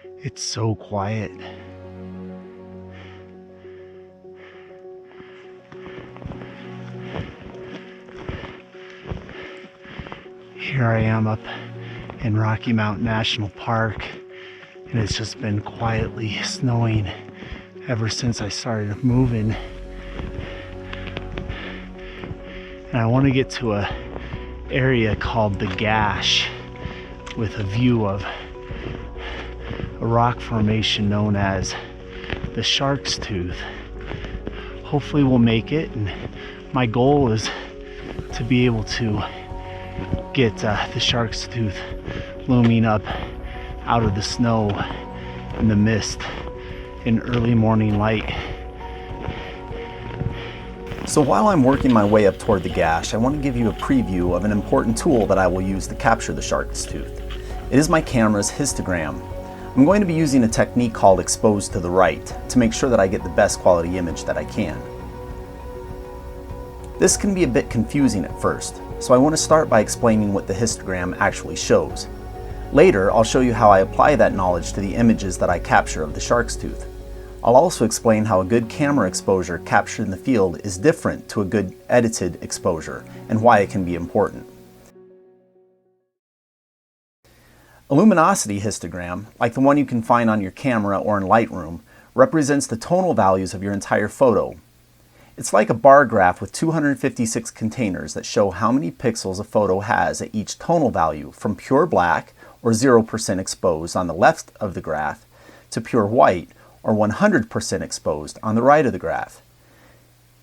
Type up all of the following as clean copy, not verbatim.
It's so quiet. Here I am up in Rocky Mountain National Park, and it's just been quietly snowing ever since I started moving. And I want to get to a area called the Gash with a view of a rock formation known as the Sharkstooth. Hopefully we'll make it, and my goal is to be able to get the Sharkstooth looming up out of the snow and the mist in early morning light. So while I'm working my way up toward the Gash, I want to give you a preview of an important tool that I will use to capture the Sharkstooth. It is my camera's histogram. I'm going to be using a technique called exposed to the right to make sure that I get the best quality image that I can. This can be a bit confusing at first, so I want to start by explaining what the histogram actually shows. Later, I'll show you how I apply that knowledge to the images that I capture of the Sharkstooth. I'll also explain how a good camera exposure captured in the field is different to a good edited exposure and why it can be important. A luminosity histogram, like the one you can find on your camera or in Lightroom, represents the tonal values of your entire photo. It's like a bar graph with 256 containers that show how many pixels a photo has at each tonal value, from pure black, or 0% exposed on the left of the graph, to pure white, or 100% exposed on the right of the graph.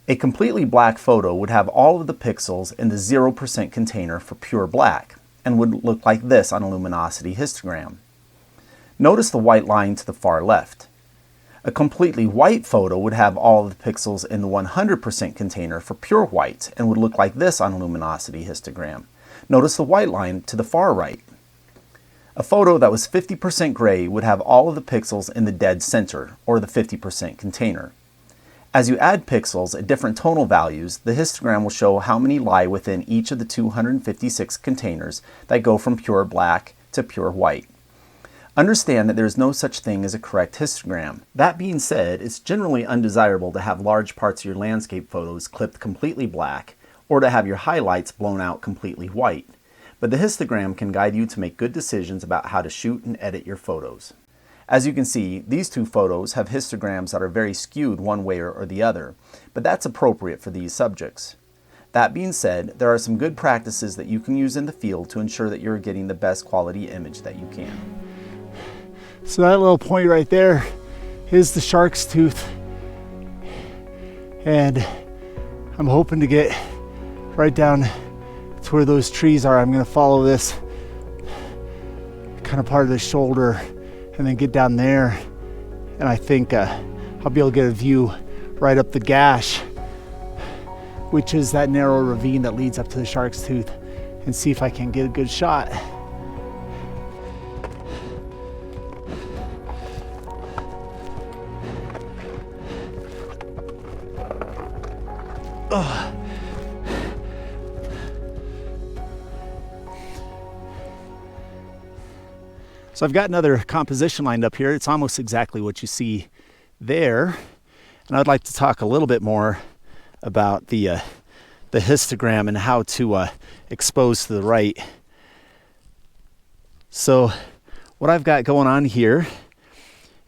A completely black photo would have all of the pixels in the 0% container for pure black, and would look like this on a luminosity histogram. Notice the white line to the far left. A completely white photo would have all of the pixels in the 100% container for pure white and would look like this on a luminosity histogram. Notice the white line to the far right. A photo that was 50% gray would have all of the pixels in the dead center, or the 50% container. As you add pixels at different tonal values, the histogram will show how many lie within each of the 256 containers that go from pure black to pure white. Understand that there is no such thing as a correct histogram. That being said, it's generally undesirable to have large parts of your landscape photos clipped completely black, or to have your highlights blown out completely white. But the histogram can guide you to make good decisions about how to shoot and edit your photos. As you can see, these two photos have histograms that are very skewed one way or the other, but that's appropriate for these subjects. That being said, there are some good practices that you can use in the field to ensure that you're getting the best quality image that you can. So that little point right there is the Sharkstooth, and I'm hoping to get right down to where those trees are. I'm going to follow this kind of part of the shoulder and then get down there, and I think I'll be able to get a view right up the Gash, which is that narrow ravine that leads up to the Sharkstooth, and see if I can get a good shot. Ugh. So I've got another composition lined up here. It's almost exactly what you see there. And I'd like to talk a little bit more about the histogram and how to expose to the right. So what I've got going on here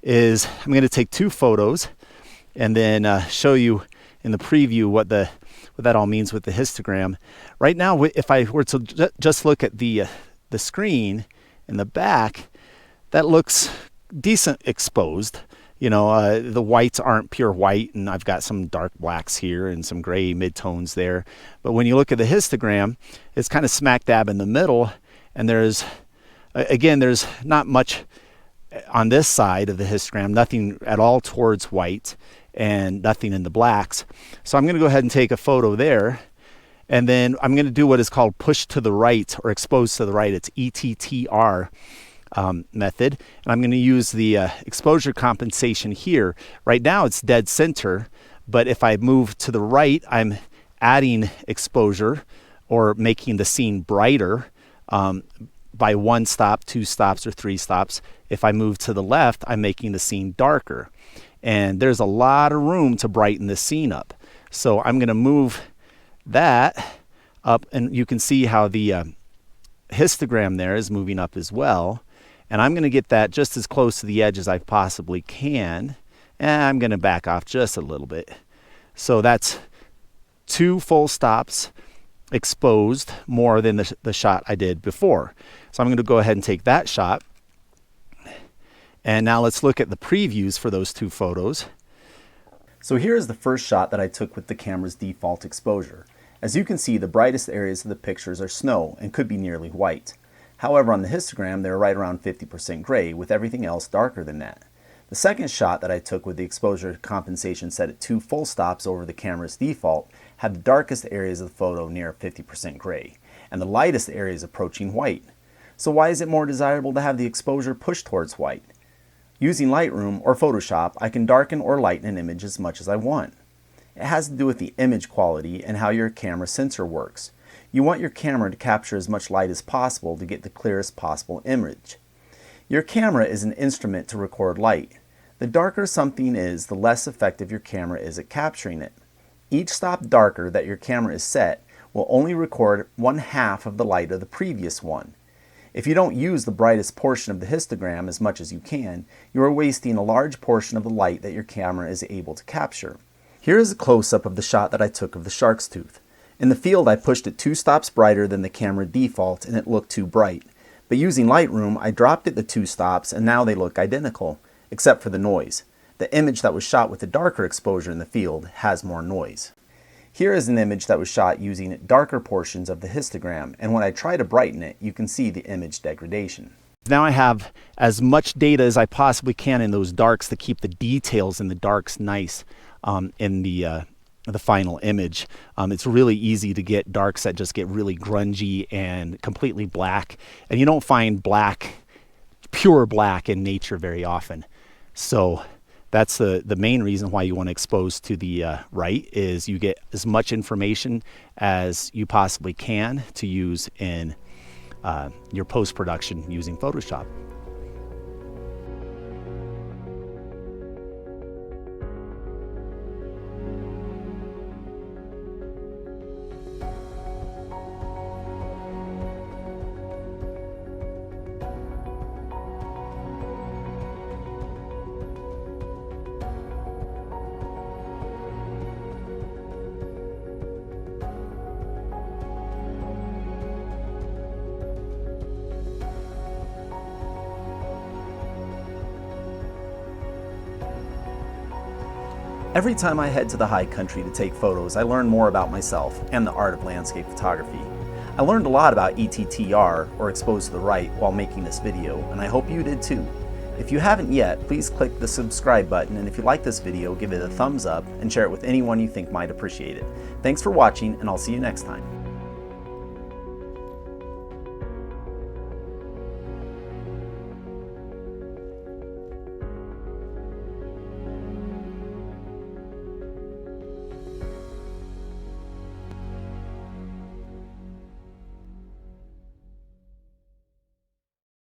is I'm going to take two photos and then show you in the preview what that all means with the histogram. Right now, if I were to just look at the screen in the back, that looks decent exposed. You know, the whites aren't pure white, and I've got some dark blacks here and some gray midtones there. But when you look at the histogram, it's kind of smack dab in the middle, and there's not much on this side of the histogram, nothing at all towards white and nothing in the blacks. So I'm going to go ahead and take a photo there, and then I'm going to do what is called push to the right or expose to the right. It's ETTR method, and I'm going to use the exposure compensation here. Right now it's dead center, but if I move to the right, I'm adding exposure or making the scene brighter by 1 stop, 2 stops, or 3 stops. If I move to the left, I'm making the scene darker. And there's a lot of room to brighten this scene up. So I'm going to move that up, and you can see how the histogram there is moving up as well. And I'm going to get that just as close to the edge as I possibly can. And I'm going to back off just a little bit. So that's 2 full stops exposed more than the shot I did before. So I'm going to go ahead and take that shot. And now let's look at the previews for those 2 photos. So here is the first shot that I took with the camera's default exposure. As you can see, the brightest areas of the pictures are snow and could be nearly white. However, on the histogram, they're right around 50% gray, with everything else darker than that. The second shot that I took with the exposure compensation set at 2 full stops over the camera's default had the darkest areas of the photo near 50% gray, and the lightest areas approaching white. So why is it more desirable to have the exposure pushed towards white? Using Lightroom or Photoshop, I can darken or lighten an image as much as I want. It has to do with the image quality and how your camera sensor works. You want your camera to capture as much light as possible to get the clearest possible image. Your camera is an instrument to record light. The darker something is, the less effective your camera is at capturing it. Each stop darker that your camera is set will only record 1/2 of the light of the previous one. If you don't use the brightest portion of the histogram as much as you can, you are wasting a large portion of the light that your camera is able to capture. Here is a close-up of the shot that I took of the Sharkstooth. In the field, I pushed it 2 stops brighter than the camera default and it looked too bright. But using Lightroom, I dropped it to 2 stops and now they look identical, except for the noise. The image that was shot with the darker exposure in the field has more noise. Here is an image that was shot using darker portions of the histogram, and when I try to brighten it, you can see the image degradation. Now I have as much data as I possibly can in those darks to keep the details in the darks nice in the final image. It's really easy to get darks that just get really grungy and completely black, and you don't find black, pure black in nature very often. So that's the main reason why you want to expose to the right, is you get as much information as you possibly can to use in your post-production using Photoshop. Every time I head to the high country to take photos, I learn more about myself and the art of landscape photography. I learned a lot about ETTR, or exposed to the right, while making this video, and I hope you did too. If you haven't yet, please click the subscribe button, and if you like this video, give it a thumbs up and share it with anyone you think might appreciate it. Thanks for watching, and I'll see you next time.